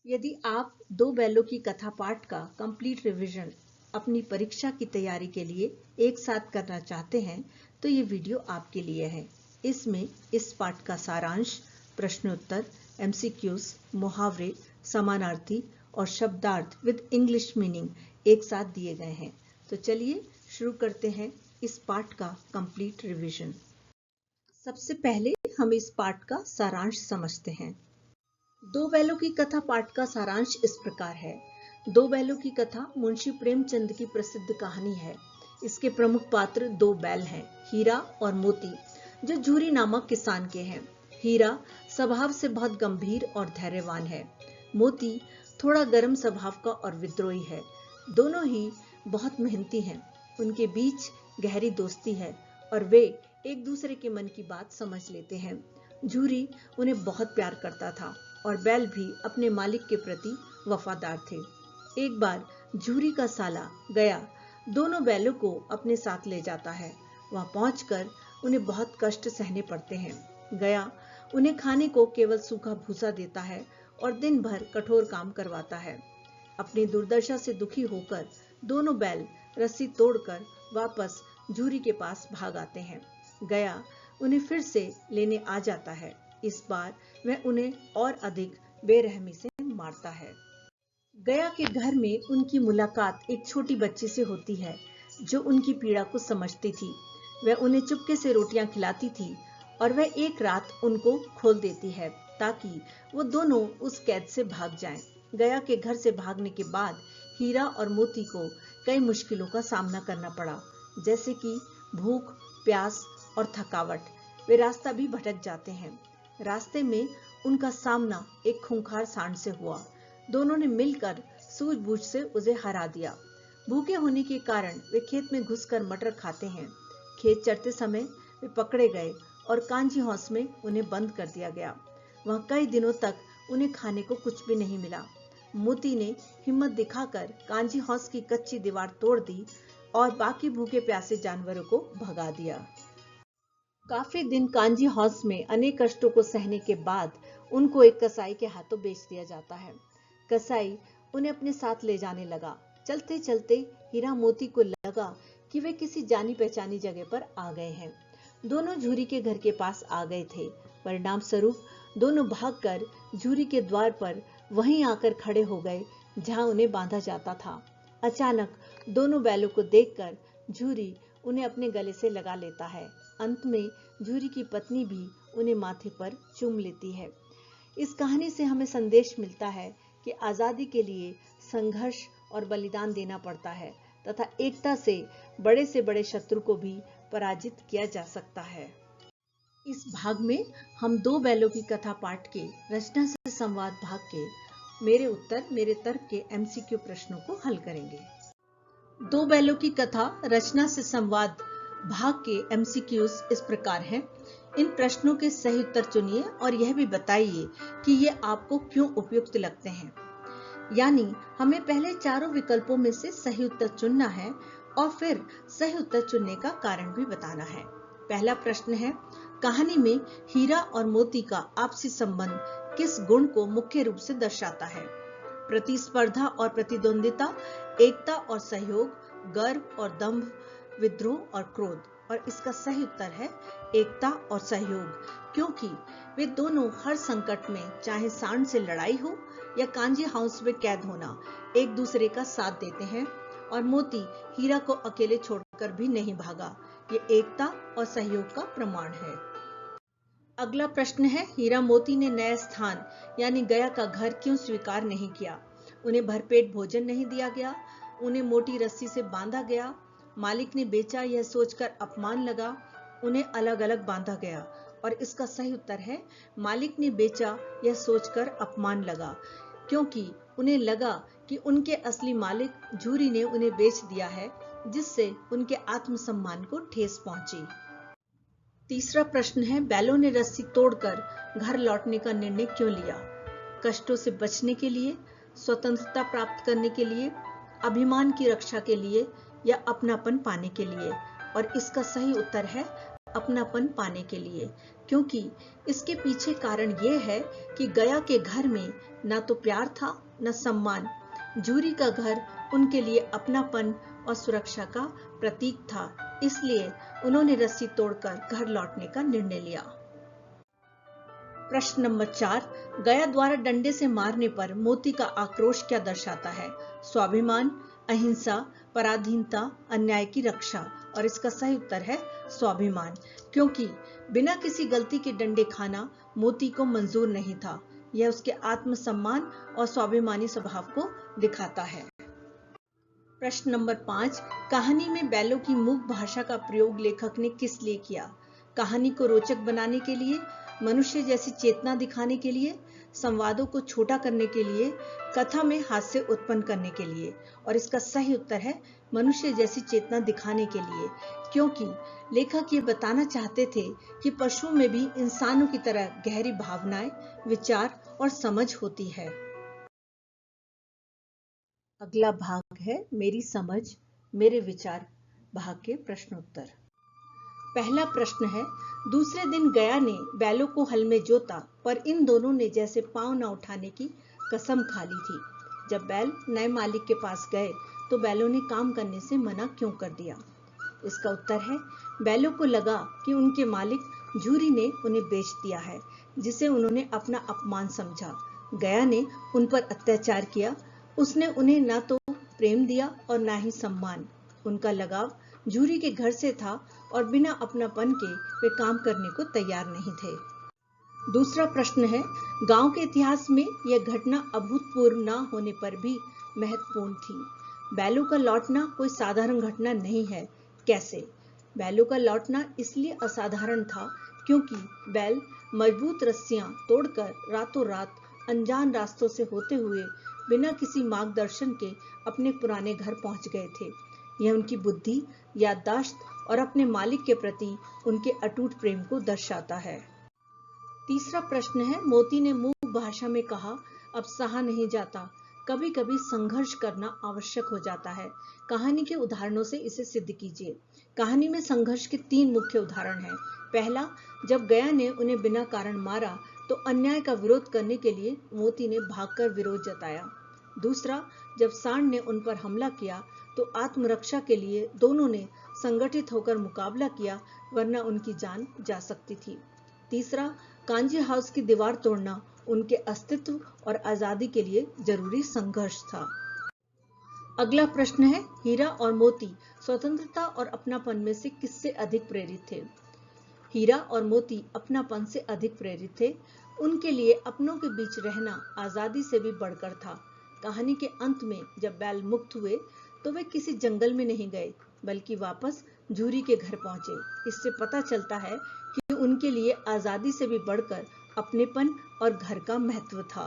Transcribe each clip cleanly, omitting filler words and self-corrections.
यदि आप दो बैलों की कथा पाठ का कंप्लीट रिवीजन अपनी परीक्षा की तैयारी के लिए एक साथ करना चाहते हैं तो ये वीडियो आपके लिए है। इसमें इस पाठ का सारांश, प्रश्नोत्तर, एमसीक्यूज, मुहावरे, समानार्थी और शब्दार्थ विद इंग्लिश मीनिंग एक साथ दिए गए हैं। तो चलिए शुरू करते हैं इस पाठ का कंप्लीट रिवीजन। सबसे पहले हम इस पाठ का सारांश समझते हैं। दो बैलों की कथा पाठ का सारांश इस प्रकार है। दो बैलों की कथा मुंशी प्रेमचंद की प्रसिद्ध कहानी है। इसके प्रमुख पात्र दो बैल हैं, हीरा और मोती, जो झूरी नामक किसान के हैं। हीरा स्वभाव से बहुत गंभीर और धैर्यवान है। मोती थोड़ा गर्म स्वभाव का और विद्रोही है। दोनों ही बहुत मेहनती हैं। उनके बीच गहरी दोस्ती है और वे एक दूसरे के मन की बात समझ लेते हैं। झूरी उन्हें बहुत प्यार करता था और बैल भी अपने मालिक के प्रति वफादार थे। एक बार झूरी का साला गया दोनों बैलों को अपने साथ ले जाता है। वहां पहुंचकर उन्हें बहुत कष्ट सहने पड़ते हैं। गया उन्हें खाने को केवल सूखा भूसा देता है और दिन भर कठोर काम करवाता है। अपनी दुर्दशा से दुखी होकर दोनों बैल रस्सी तोड़कर वापस झूरी के पास भाग आते हैं। गया उन्हें फिर से लेने आ जाता है। इस बार वह उन्हें और अधिक बेरहमी से मारता है। गया के घर में उनकी मुलाकात एक छोटी बच्ची से होती है जो उनकी पीड़ा को समझती थी। वह उन्हें चुपके से रोटियां खिलाती थी और वह एक रात उनको खोल देती है ताकि वो दोनों उस कैद से भाग जाएं। गया के घर से भागने के बाद हीरा और मोती को कई मुश्किलों का सामना करना पड़ा, जैसे कि भूख, प्यास और थकावट। वे रास्ता भी भटक जाते हैं। रास्ते में उनका सामना एक खूंखार सांड से हुआ। दोनों ने मिलकर सूझबूझ से उसे हरा दिया। भूखे होने के कारण वे खेत में घुसकर मटर खाते हैं। खेत चरते समय वे पकड़े गए और कांजी हाउस में उन्हें बंद कर दिया गया। वहां कई दिनों तक उन्हें खाने को कुछ भी नहीं मिला। मोती ने हिम्मत दिखाकर कांजी हाउस की कच्ची दीवार तोड़ दी और बाकी भूखे प्यासे जानवरों को भगा दिया। काफी दिन कांजी हाउस में अनेक कष्टों को सहने के बाद उनको एक कसाई के हाथों बेच दिया जाता है। कसाई उन्हें अपने साथ ले जाने लगा। चलते चलते हीरा मोती को लगा कि वे किसी जानी पहचानी जगह पर आ गए हैं। दोनों झूरी के घर के पास आ गए थे। परिणाम स्वरूप दोनों भागकर झूरी के द्वार पर वहीं आकर खड़े हो गए जहां उन्हें बांधा जाता था। अचानक दोनों बैलों को देखकर झूरी उन्हें अपने गले से लगा लेता है। अंत में झूरी की पत्नी भी उन्हें माथे पर चूम लेती है। इस कहानी से हमें संदेश मिलता है कि आजादी के लिए संघर्ष और बलिदान देना पड़ता है तथा एकता से बड़े शत्रु को भी पराजित किया जा सकता है। इस भाग में हम दो बैलों की कथा पाठ के रचना से संवाद भाग के मेरे उत्तर मेरे तर्क के एमसीक्यू प्रश्नों को हल करेंगे। दो बैलों की कथा रचना से संवाद भाग के एमसीक्यूज इस प्रकार हैं। इन प्रश्नों के सही उत्तर चुनिए और यह भी बताइए कि ये आपको क्यों उपयुक्त लगते हैं। यानी हमें पहले चारों विकल्पों में से सही उत्तर चुनना है और फिर सही उत्तर चुनने का कारण भी बताना है। पहला प्रश्न है, कहानी में हीरा और मोती का आपसी संबंध किस गुण को मुख्य रूप से दर्शाता है? प्रतिस्पर्धा और प्रतिद्वंदिता, एकता और सहयोग, गर्व और दंभ, विद्रोह और क्रोध। और इसका सही उत्तर है एकता और सहयोग, क्योंकि वे दोनों हर संकट में, चाहे सांड से लड़ाई हो या कांजी हाउस में कैद होना, एक दूसरे का साथ देते हैं। और मोती हीरा को अकेले छोड़कर भी नहीं भागा। ये एकता और सहयोग का प्रमाण है। अगला प्रश्न है, हीरा मोती ने नया स्थान यानी गया का घर क्यों स्वीकार नहीं किया? उन्हें भरपेट भोजन नहीं दिया गया, उन्हें मोटी रस्सी से बांधा गया, मालिक ने बेचा यह सोचकर अपमान लगा, उन्हें अलग अलग बांधा गया। और इसका सही उत्तर है मालिक ने बेचा यह सोचकर अपमान लगा, क्योंकि उन्हें लगा कि उनके असली मालिक झूरी ने उन्हें बेच दिया है, जिससे उनके आत्मसम्मान को ठेस पहुंची। तीसरा प्रश्न है, बैलों ने रस्सी तोड़कर घर लौटने का निर्णय क्यों लिया? कष्टों से बचने के लिए, स्वतंत्रता प्राप्त करने के लिए, अभिमान की रक्षा के लिए या अपनापन पाने के लिए? और इसका सही उत्तर है अपनापन पाने के लिए, क्योंकि इसके पीछे कारण ये है कि गया के घर में ना तो प्यार था न सम्मान। झूरी का घर उनके लिए अपनापन और सुरक्षा का प्रतीक था, इसलिए उन्होंने रस्सी तोड़कर घर लौटने का निर्णय लिया। प्रश्न नंबर 4, गया द्वारा डंडे से मारने पर मोती का आक्रोश क्या दर्शाता है? स्वाभिमान, अहिंसा, पराधीनता, अन्याय की रक्षा। और इसका सही उत्तर है स्वाभिमान, क्योंकि बिना किसी गलती के डंडे खाना मोती को मंजूर नहीं था। यह उसके आत्मसम्मान और स्वाभिमानी स्वभाव को दिखाता है। प्रश्न नंबर 5, कहानी में बैलों की मूक भाषा का प्रयोग लेखक ने किस लिए किया? कहानी को रोचक बनाने के लिए, मनुष्य जैसी चेतना दिखाने के लिए, संवादों को छोटा करने के लिए, कथा में हास्य उत्पन्न करने के लिए। और इसका सही उत्तर है मनुष्य जैसी चेतना दिखाने के लिए, क्योंकि लेखक ये बताना चाहते थे कि पशुओं में भी इंसानों की तरह गहरी भावनाएं, विचार और समझ होती है। अगला भाग है मेरी समझ मेरे विचार भाग के प्रश्नोत्तर। पहला प्रश्न है, दूसरे दिन गया ने बैलों को हल में जोता, पर इन दोनों ने जैसे पांव न उठाने की कसम खा ली थी। जब बैल नए मालिक के पास गए तो बैलों ने काम करने से मना क्यों कर दिया? इसका उत्तर है, बैलों को लगा कि उनके मालिक झूरी ने उन्हें बेच दिया है, जिसे उन्होंने अपना अपमान समझा। गया ने उन पर अत्याचार किया, उसने उन्हें न तो प्रेम दिया और न ही सम्मान। उनका लगाव झूरी के घर से था और बिना अपनापन के वे काम करने को तैयार नहीं थे। दूसरा प्रश्न है, गांव के इतिहास में यह घटना अभूतपूर्व न होने पर भी महत्वपूर्ण थी। बैलों का लौटना कोई साधारण घटना नहीं है। कैसे? बैलों का लौटना इसलिए असाधारण था क्योंकि बैल मजबूत रस्सियां तोड़कर रातों रात अनजान रास्तों से होते हुए बिना किसी मार्गदर्शन के अपने पुराने घर पहुंच गए थे। यह उनकी बुद्धि, याददाश्त और अपने मालिक के प्रति उनके अटूट प्रेम को दर्शाता है। तीसरा प्रश्न है, मोती ने मूक भाषा में कहा, अब सहा नहीं जाता, कभी कभी संघर्ष करना आवश्यक हो जाता है। कहानी के उदाहरणों से इसे सिद्ध कीजिए। कहानी में संघर्ष के 3 मुख्य उदाहरण हैं। पहला, जब गया ने उन्हें बिना कारण मारा तो अन्याय का विरोध करने के लिए मोती ने भागकर विरोध जताया। दूसरा, जब सांड ने उन पर हमला किया तो आत्मरक्षा के लिए दोनों ने संगठित होकर मुकाबला किया, वरना उनकी जान जा सकती थी। तीसरा, कांजी हाउस की दीवार तोड़ना उनके अस्तित्व और आजादी के लिए जरूरी संघर्ष था। अगला प्रश्न है, हीरा और मोती स्वतंत्रता और अपनापन में से किससे अधिक प्रेरित थे? हीरा और मोती अपनापन से अधिक प्रेरित थे। उनके लिए अपनों के बीच रहना आजादी से भी बढ़कर था। कहानी के अंत में जब बैल मुक्त हुए तो वे किसी जंगल में नहीं गए, बल्कि वापस झूरी के घर पहुंचे। इससे पता चलता है कि उनके लिए आजादी से भी बढ़कर अपनेपन और घर का महत्व था।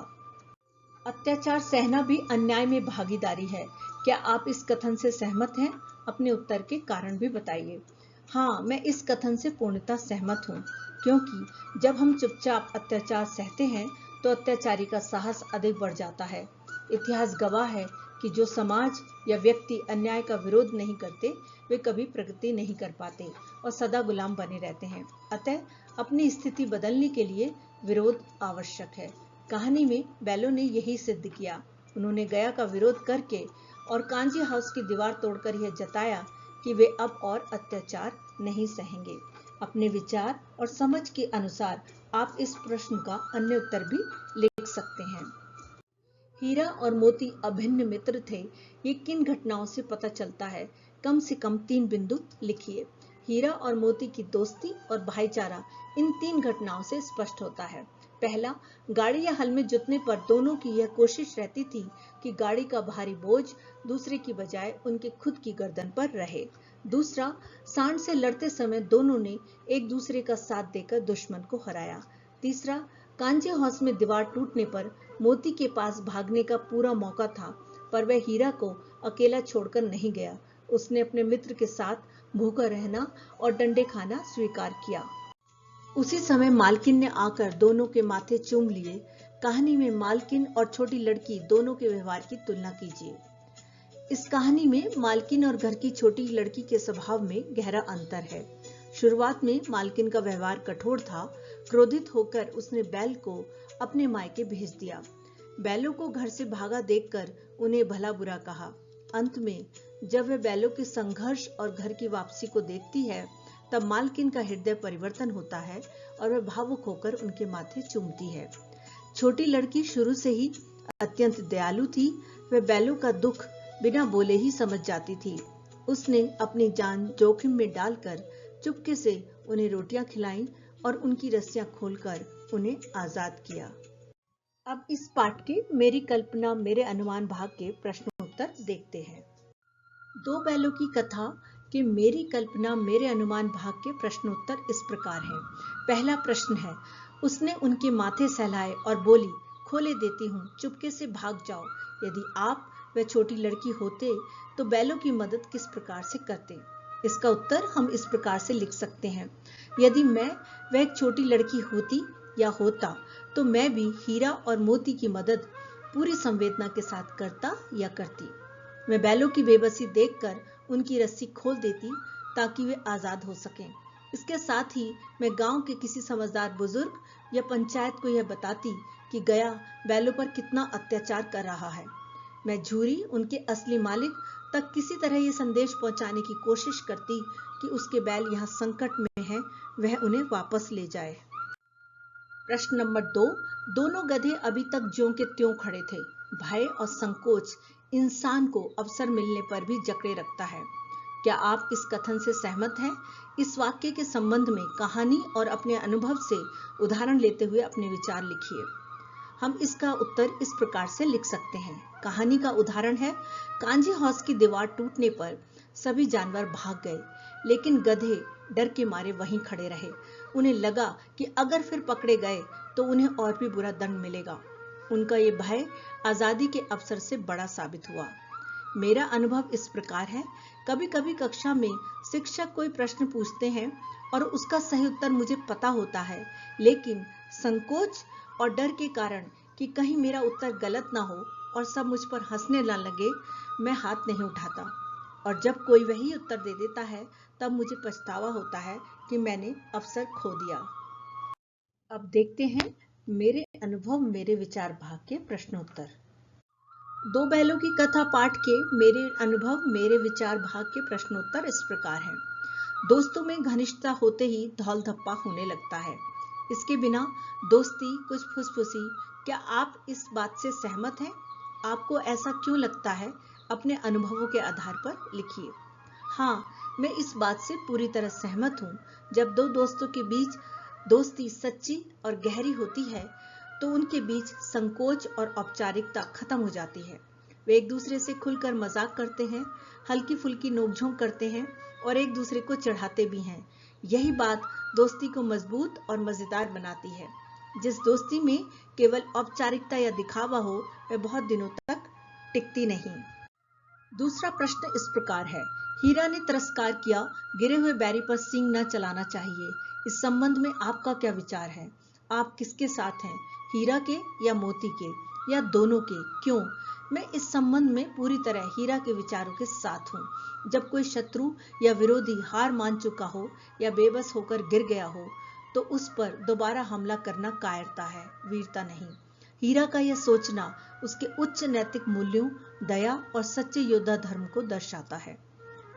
अत्याचार सहना भी अन्याय में भागीदारी है। क्या आप इस कथन से सहमत हैं? अपने उत्तर के कारण भी बताइए। हाँ, मैं इस कथन से पूर्णतः सहमत हूँ, क्योंकि जब हम चुपचाप अत्याचार सहते हैं तो अत्याचारी का साहस अधिक बढ़ जाता है। इतिहास गवाह है कि जो समाज या व्यक्ति अन्याय का विरोध नहीं करते, वे कभी प्रगति नहीं कर पाते और सदा गुलाम बने रहते हैं। अतः अपनी स्थिति बदलने के लिए विरोध आवश्यक है। कहानी में बैलों ने यही सिद्ध किया। उन्होंने गया का विरोध करके और कांजी हाउस की दीवार तोड़कर यह जताया कि वे अब और अत्याचार नहीं सहेंगे। अपने विचार और समझ के अनुसार आप इस प्रश्न का अन्य उत्तर भी लिख सकते हैं। हीरा और मोती अभिन्न मित्र थे, ये किन घटनाओं से पता चलता है? कम से कम 3 बिंदु लिखिए। हीरा और मोती की दोस्ती और भाईचारा इन 3 घटनाओं से स्पष्ट होता है। पहला, गाड़ी या हल में जुतने पर दोनों की यह कोशिश रहती थी कि गाड़ी का भारी बोझ दूसरे की बजाय उनके खुद की गर्दन पर रहे। दूसरा, सांड से लड़ते समय दोनों ने एक दूसरे का साथ देकर दुश्मन को हराया। तीसरा, कांजी हाउस में दीवार टूटने पर मोती के पास भागने का पूरा मौका था, पर वह हीरा को अकेला छोड़कर नहीं गया। उसने अपने मित्र के साथ भूखा रहना और डंडे खाना स्वीकार किया। उसी समय मालकिन ने आकर दोनों के माथे चूम लिए। कहानी में मालकिन और छोटी लड़की दोनों के व्यवहार की तुलना कीजिए। इस कहानी में मालकिन और घर की छोटी लड़की के स्वभाव में गहरा अंतर है। शुरुआत में मालकिन का व्यवहार कठोर था। क्रोधित होकर उसने बैल को अपने मायके भेज दिया। बैलों को घर से भागा देखकर उन्हें भला बुरा कहा। अंत में जब वह बैलों के संघर्ष और घर की वापसी को देखती है, तब मालकिन का हृदय परिवर्तन होता है और वह भावुक होकर उनके माथे चूमती है। छोटी लड़की शुरू से ही अत्यंत दयालु थी। वह बैलों का दुख बिना बोले ही समझ जाती थी। उसने अपनी जान जोखिम में डालकर चुपके से उन्हें रोटियां खिलाईं और उनकी रस्सियां खोलकर उन्हें आजाद किया। अब इस पाठ के मेरी कल्पना मेरे अनुमान भाग के प्रश्नोत्तर देखते हैं। दो बैलों की कथा के मेरी कल्पना मेरे अनुमान भाग के प्रश्नोत्तर इस प्रकार हैं। पहला प्रश्न है, उसने उनके माथे सहलाए और बोली, खोले देती हूँ, चुपके से भाग जाओ। यदि आप वह छोटी लड़की होते तो बैलों की मदद किस प्रकार से करते? इसका उत्तर हम इस प्रकार से लिख सकते हैं, यदि मैं वह एक छोटी लड़की होती या होता तो मैं भी हीरा और मोती की मदद पूरी संवेदना के साथ करता या करती। मैं बैलों की बेबसी देखकर उनकी रस्सी खोल देती ताकि वे आजाद हो सकें। इसके साथ ही मैं गांव के किसी समझदार बुजुर्ग या पंचायत को यह बताती कि गया बैलों पर कितना अत्याचार कर रहा है। मैं झूरी उनके असली मालिक तक किसी तरह ये संदेश पहुंचाने की कोशिश करती कि उसके बैल यहाँ संकट में हैं, वह उन्हें वापस ले जाए। प्रश्न नंबर 2, दोनों गधे अभी तक ज्यों के त्यों खड़े थे। भय और संकोच इंसान को अवसर मिलने पर भी जकड़े रखता है। क्या आप इस कथन से सहमत हैं? इस वाक्य के संबंध में कहानी और अपने अनुभव से उदाहरण लेते हुए अपने विचार लिखिए। हम इसका उत्तर इस प्रकार से लिख सकते हैं। कहानी का उदाहरण है, कांजी हाउस की दीवार टूटने पर सभी जानवर भाग गए, लेकिन गधे डर के मारे वहीं खड़े रहे। उन्हें लगा कि अगर फिर पकड़े गए तो उन्हें और भी बुरा दंड मिलेगा। उनका ये भय आजादी के अवसर से बड़ा साबित हुआ। मेरा अनुभव इस प्रकार है, कभी कभी कक्षा में शिक्षक कोई प्रश्न पूछते हैं और उसका सही उत्तर मुझे पता होता है, लेकिन संकोच और डर के कारण कि कहीं मेरा उत्तर गलत ना हो और सब मुझ पर हंसने ना लगे, मैं हाथ नहीं उठाता। और जब कोई वही उत्तर दे देता है तब मुझे पछतावा होता है कि मैंने अवसर खो दिया। अब देखते हैं मेरे अनुभव मेरे विचार भाग के प्रश्नोत्तर। दो बैलों की कथा पाठ के मेरे अनुभव मेरे विचार भाग के प्रश्नोत्तर इस प्रकार हैं। दोस्तों में घनिष्ठता होते ही धौल धप्पा होने लगता है। इसके बिना दोस्ती कुछ फुसफुसी। क्या आप इस बात से सहमत हैं? आपको ऐसा क्यों लगता है? अपने अनुभवों के आधार पर लिखिए। हाँ, मैं इस बात से पूरी तरह सहमत हूँ। जब दो दोस्तों के बीच दोस्ती सच्ची और गहरी होती है तो उनके बीच संकोच और औपचारिकता खत्म हो जाती है। वे एक दूसरे से खुलकर मजाक करते हैं, हल्की फुल्की नोकझोंक करते हैं और एक दूसरे को चिढ़ाते भी हैं। यही बात दोस्ती को मजबूत और मजेदार बनाती है। जिस दोस्ती में केवल औपचारिकता या दिखावा हो, वह बहुत दिनों तक टिकती नहीं। दूसरा प्रश्न इस प्रकार है, हीरा ने तिरस्कार किया, गिरे हुए बैरी पर सींग न चलाना चाहिए। इस संबंध में आपका क्या विचार है? आप किसके साथ हैं, हीरा के या मोती के या दोनों के? क्यों? मैं इस संबंध में पूरी तरह हीरा के विचारों के साथ हूँ। जब कोई शत्रु या विरोधी हार मान चुका हो या बेबस होकर गिर गया हो तो उस पर दोबारा हमला करना कायरता है, वीरता नहीं। हीरा का यह सोचना उसके उच्च नैतिक मूल्यों, दया और सच्चे योद्धा धर्म को दर्शाता है।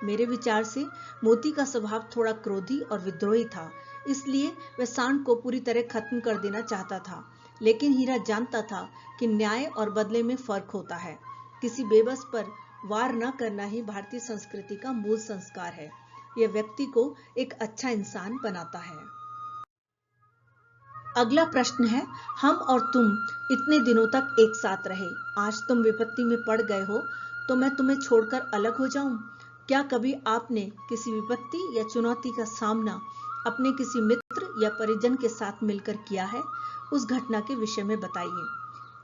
मेरे विचार से मोती का स्वभाव थोड़ा क्रोधी और विद्रोही था, इसलिए वह सांड को पूरी तरह खत्म कर देना चाहता था। लेकिन हीरा जानता था कि न्याय और बदले में फर्क होता है। किसी बेबस पर वार न करना ही भारतीय संस्कृति का मूल संस्कार है। यह व्यक्ति को एक अच्छा इंसान बनाता है। अगला प्रश्न है, हम और तुम इतने दिनों तक एक साथ रहे, आज तुम विपत्ति में पड़ गए हो तो मैं तुम्हें छोड़कर अलग हो जाऊं? क्या कभी आपने किसी विपत्ति या चुनौती का सामना अपने किसी मित्र या परिजन के साथ मिलकर किया है? उस घटना के विषय में बताइए।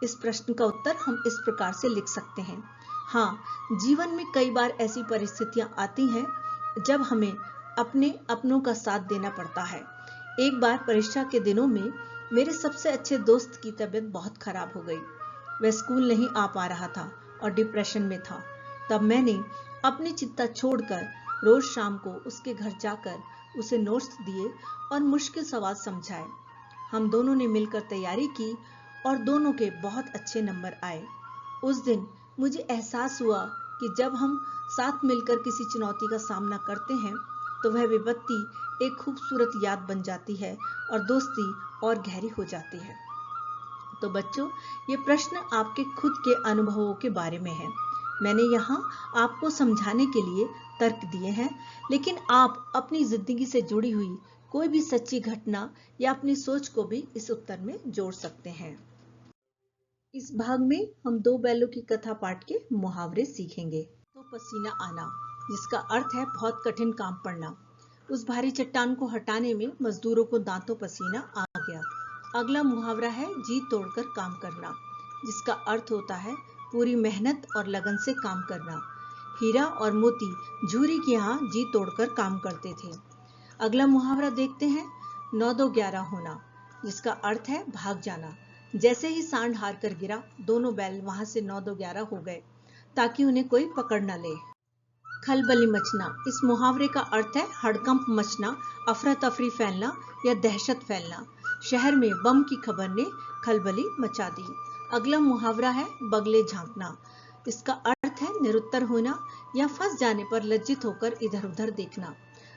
इस प्रश्न का उत्तर हम इस प्रकार से लिख सकते हैं। हाँ, जीवन में कई बार ऐसी परिस्थितियां आती हैं जब हमें अपने अपनों का साथ देना पड़ता है। एक बार परीक्षा के दिनों में मेरे सबसे अच्छे दोस्त की तबीयत बहुत खराब हो गई। वह स्कूल नहीं आ पा रहा था और डिप्रेशन में था। तब मैंने अपनी चिंता छोड़कर रोज शाम को उसके घर जाकर उसे नोट्स दिए और मुश्किल सवाल समझाए। हम दोनों ने मिलकर तैयारी की और दोनों के बहुत अच्छे नंबर आए। उस दिन मुझे एहसास हुआ कि जब हम साथ मिलकर किसी चुनौती का सामना करते हैं तो वह विपत्ति एक खूबसूरत याद बन जाती है और दोस्ती और गहरी हो जाती है। तो बच्चों, ये प्रश्न आपके खुद के अनुभवों के बारे में है। मैंने यहाँ आपको समझाने के लिए तर्क दिए हैं, लेकिन आप अपनी जिंदगी से जुड़ी हुई कोई भी सच्ची घटना या अपनी सोच को भी इस उत्तर में जोड़ सकते हैं। इस भाग में हम दो बैलों की कथा पाठ के मुहावरे सीखेंगे। तो पसीना आना, जिसका अर्थ है बहुत कठिन काम पड़ना। उस भारी चट्टान को हटाने में मजदूरों को दांतों पसीना आ गया। अगला मुहावरा है जी तोड़कर काम करना, जिसका अर्थ होता है पूरी मेहनत और लगन से काम करना। हीरा और मोती झूरी के यहाँ जी तोड़कर काम करते थे। अगला मुहावरा देखते हैं, 9-2-11 होना, जिसका अर्थ है भाग जाना। जैसे ही सांड हार कर गिरा, दोनों बैल वहां से 9-2-11 हो गए ताकि उन्हें कोई पकड़ न ले। खलबली मचना, इस मुहावरे का अर्थ है हड़कंप मचना, अफरा तफरी फैलना या दहशत फैलना। शहर में बम की खबर ने खलबली मचा दी। अगला मुहावरा है बगले झांकना, इसका अर्थ है निरुत्तर होना या फंस जाने पर लज्जित होकर इधर उधर देखना।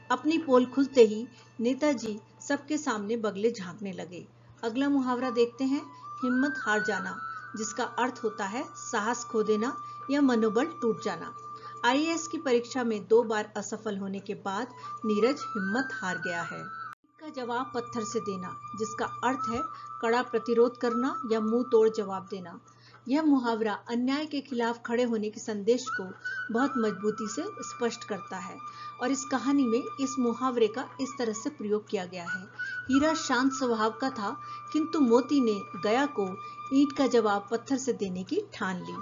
अपनी पोल खुलते ही नेताजी सबके सामने बगले झांकने लगे। अगला मुहावरा देखते हैं, हिम्मत हार जाना, जिसका अर्थ होता है साहस खो देना या मनोबल टूट जाना। आईएएस की परीक्षा में 2 बार असफल होने के बाद नीरज हिम्मत हार गया है। का जवाब पत्थर से देना, जिसका अर्थ है कड़ा प्रतिरोध करना या मुंह तोड़ जवाब देना। यह मुहावरा अन्याय के खिलाफ खड़े होने के संदेश को बहुत मजबूती से स्पष्ट करता है और इस कहानी में इस मुहावरे का इस तरह से प्रयोग किया गया है। हीरा शांत स्वभाव का था, किंतु मोती ने गया को ईंट का जवाब पत्थर से देने की ठान ली।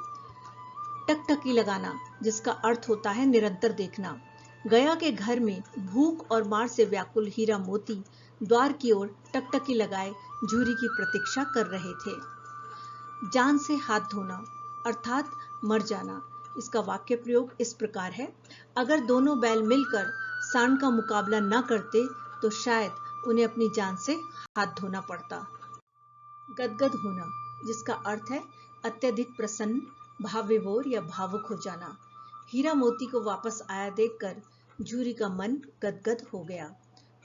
टकटकी लगाना, जिसका अर्थ होता है निरंतर देखना। गया के घर में भूख और मार से व्याकुल हीरा मोती द्वार की ओर टकटकी लगाए झूरी की प्रतीक्षा कर रहे थे। जान से हाथ धोना अर्थात मर जाना। इसका वाक्य प्रयोग इस प्रकार है, अगर दोनों बैल मिलकर सांड का मुकाबला न करते तो शायद उन्हें अपनी जान से हाथ धोना पड़ता। गदगद होना, जिसका अर्थ है अत्यधिक प्रसन्न, भाव विभोर या भावुक हो जाना। हीरा मोती को वापस आया देखकर झूरी का मन गदगद हो गया।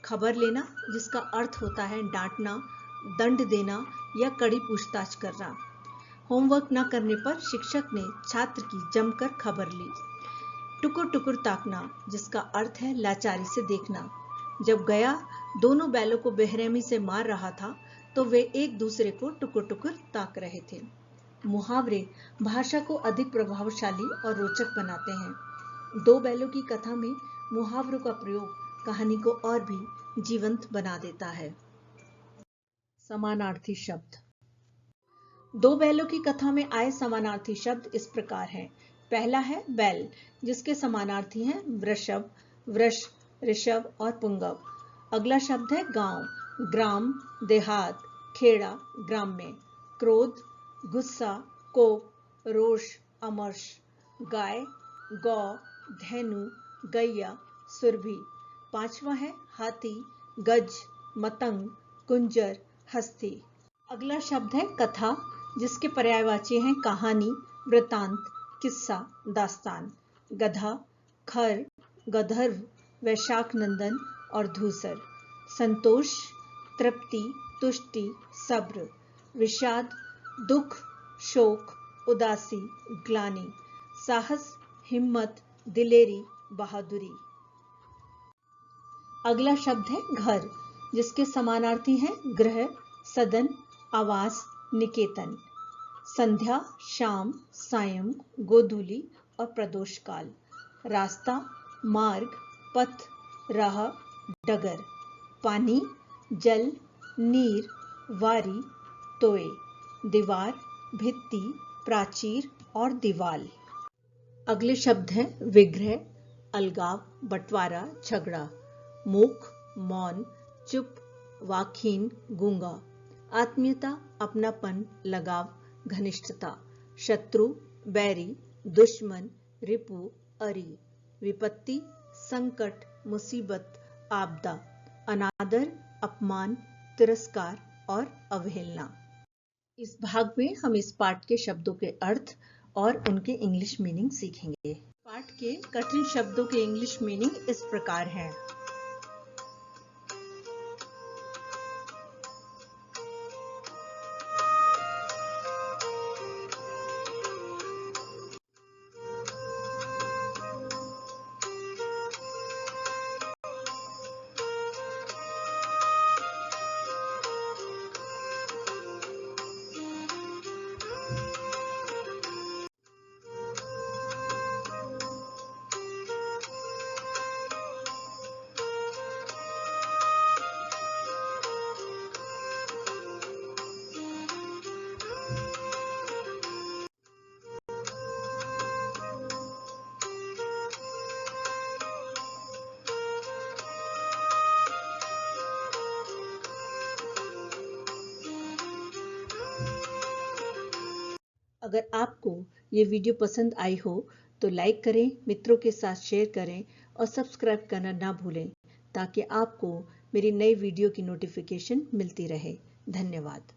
खबर लेना, जिसका अर्थ होता है डांटना, दंड देना या कड़ी पूछताछ करना। होमवर्क न करने पर शिक्षक ने छात्र की जमकर खबर ली। टुकुर टुकुर ताकना, जिसका अर्थ है लाचारी से देखना। जब गया दोनों बैलों को बेरहमी से मार रहा था तो वे एक दूसरे को टुकुर टुकुर ताक रहे थे। मुहावरे भाषा को अधिक प्रभावशाली और रोचक बनाते हैं। दो बैलों की कथा में मुहावरों का प्रयोग कहानी को और भी जीवंत बना देता है। समानार्थी शब्द। दो बैलों की कथा में आए समानार्थी शब्द इस प्रकार हैं। पहला है बैल, जिसके समानार्थी हैं वृषभ, वृष, ऋषभ और पुंगव। अगला शब्द है गांव, ग्राम, देहात, खेड़ा, ग्राम्य। क्रोध, गुस्सा, कोप, रोष, अमर्ष। गाय, गौ, धेनु, गैया, सुरभि। पांचवा है हाथी, गज, मतंग, कुंजर, हस्ती। अगला शब्द है कथा, जिसके पर्यायवाची हैं कहानी, वृतांत, किस्सा, दास्तान। गधा, खर, गधर्व, वैशाख नंदन और धूसर। संतोष, तृप्ति, तुष्टि, सब्र। विषाद, दुख, शोक, उदासी, ग्लानि। साहस, हिम्मत, दिलेरी, बहादुरी। अगला शब्द है घर, जिसके समानार्थी हैं गृह, सदन, आवास, निकेतन। संध्या, शाम, सायं, गोधूली और प्रदोष काल। रास्ता, मार्ग, पथ, राह, डगर। पानी, जल, नीर, वारी, तोय। दीवार, भित्ति, प्राचीर और दीवाल। अगले शब्द हैं विग्रह, अलगाव, बंटवारा, झगड़ा। मूक, मौन, चुप, वाकहीन, गूंगा। आत्मीयता, अपनापन, लगाव, घनिष्ठता। शत्रु, बैरी, दुश्मन, रिपु, अरी। विपत्ति, संकट, मुसीबत, आपदा, अनादर, अपमान, तिरस्कार और अवहेलना। इस भाग में हम इस पाठ के शब्दों के अर्थ और उनके इंग्लिश मीनिंग सीखेंगे। पाठ के कठिन शब्दों के इंग्लिश मीनिंग इस प्रकार हैं। अगर आपको ये वीडियो पसंद आई हो तो लाइक करें, मित्रों के साथ शेयर करें और सब्सक्राइब करना ना भूलें ताकि आपको मेरी नई वीडियो की नोटिफिकेशन मिलती रहे। धन्यवाद।